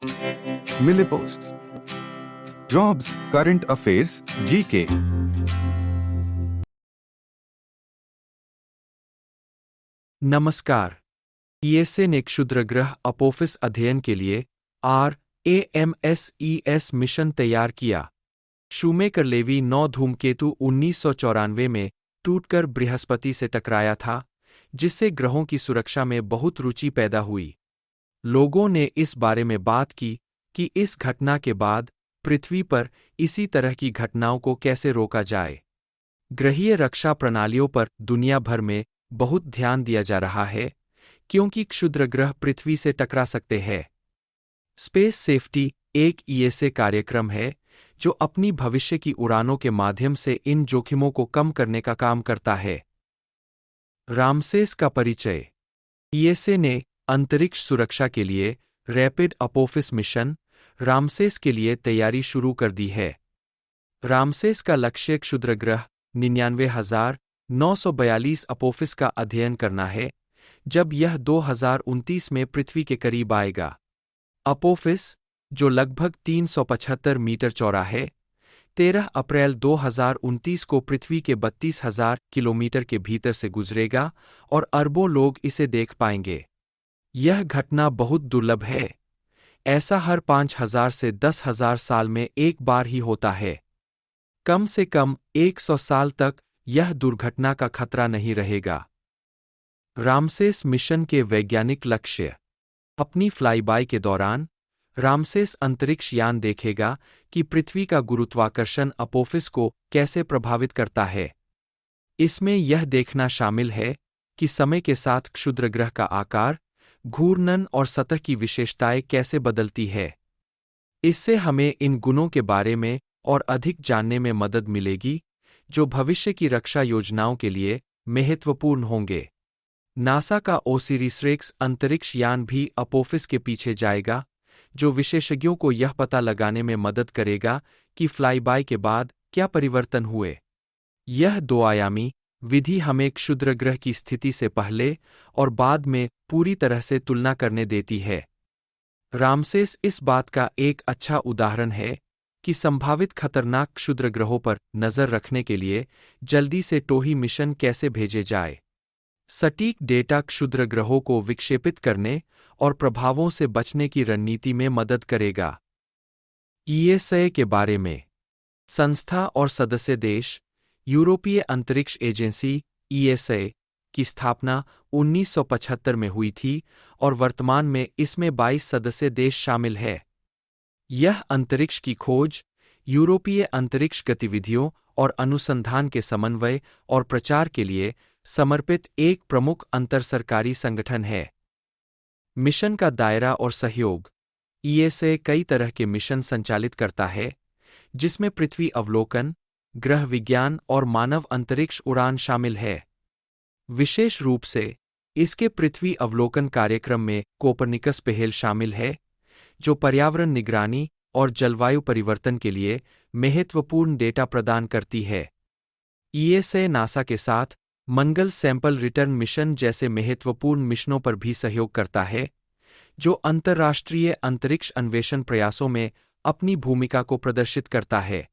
Milliposts. Jobs, current affairs, GK. नमस्कार। ESA ने क्षुद्रग्रह अपोफिस अध्ययन के लिए RAMSES मिशन तैयार किया। शूमेकर लेवी 9 धूमकेतु 1994 में टूटकर बृहस्पति से टकराया था, जिससे ग्रहों की सुरक्षा में बहुत रुचि पैदा हुई। लोगों ने इस बारे में बात की कि इस घटना के बाद पृथ्वी पर इसी तरह की घटनाओं को कैसे रोका जाए। ग्रहीय रक्षा प्रणालियों पर दुनिया भर में बहुत ध्यान दिया जा रहा है, क्योंकि क्षुद्रग्रह पृथ्वी से टकरा सकते हैं। स्पेस सेफ्टी एक ईएसए कार्यक्रम है जो अपनी भविष्य की उड़ानों के माध्यम से इन जोखिमों को कम करने का काम करता है। रामसेस का परिचय। ईएसए ने अंतरिक्ष सुरक्षा के लिए रैपिड अपोफिस मिशन रामसेस के लिए तैयारी शुरू कर दी है। रामसेस का लक्ष्य क्षुद्रग्रह 99,942 अपोफिस का अध्ययन करना है, जब यह 2029 में पृथ्वी के करीब आएगा। अपोफिस, जो लगभग 375 मीटर चौड़ा है, 13 अप्रैल 2029 को पृथ्वी के 32,000 किलोमीटर के भीतर से गुजरेगा और अरबों लोग इसे देख पाएंगे। यह घटना बहुत दुर्लभ है। ऐसा हर 5,000 से 10,000 साल में एक बार ही होता है। कम से कम 100 साल तक यह दुर्घटना का खतरा नहीं रहेगा। रामसेस मिशन के वैज्ञानिक लक्ष्य। अपनी फ्लाईबाय के दौरान रामसेस अंतरिक्ष यान देखेगा कि पृथ्वी का गुरुत्वाकर्षण अपोफिस को कैसे प्रभावित करता है। इसमें यह देखना शामिल है कि समय के साथ क्षुद्रग्रह का आकार, घूर्णन और सतह की विशेषताएं कैसे बदलती है। इससे हमें इन गुणों के बारे में और अधिक जानने में मदद मिलेगी, जो भविष्य की रक्षा योजनाओं के लिए महत्वपूर्ण होंगे। नासा का ओसिरिस अंतरिक्ष यान भी अपोफिस के पीछे जाएगा, जो विशेषज्ञों को यह पता लगाने में मदद करेगा कि फ्लाईबाय के बाद क्या परिवर्तन हुए। यह 2-आयामी विधि हमें क्षुद्रग्रह की स्थिति से पहले और बाद में पूरी तरह से तुलना करने देती है। रामसेस इस बात का एक अच्छा उदाहरण है कि संभावित खतरनाक क्षुद्रग्रहों पर नजर रखने के लिए जल्दी से टोही मिशन कैसे भेजे जाए। सटीक डेटा क्षुद्रग्रहों को विक्षेपित करने और प्रभावों से बचने की रणनीति में मदद करेगा। ईएसए के बारे में। संस्था और सदस्य देश। यूरोपीय अंतरिक्ष एजेंसी ईएसए की स्थापना 1975 में हुई थी और वर्तमान में इसमें 22 सदस्य देश शामिल है। यह अंतरिक्ष की खोज, यूरोपीय अंतरिक्ष गतिविधियों और अनुसंधान के समन्वय और प्रचार के लिए समर्पित एक प्रमुख अंतरसरकारी संगठन है। मिशन का दायरा और सहयोग। ईएसए कई तरह के मिशन संचालित करता है, जिसमें पृथ्वी अवलोकन, ग्रह विज्ञान और मानव अंतरिक्ष उड़ान शामिल है। विशेष रूप से इसके पृथ्वी अवलोकन कार्यक्रम में कोपरनिकस पहल शामिल है, जो पर्यावरण निगरानी और जलवायु परिवर्तन के लिए महत्वपूर्ण डेटा प्रदान करती है। ईएसए नासा के साथ मंगल सैंपल रिटर्न मिशन जैसे महत्वपूर्ण मिशनों पर भी सहयोग करता है, जो अंतर्राष्ट्रीय अंतरिक्ष अन्वेषण प्रयासों में अपनी भूमिका को प्रदर्शित करता है।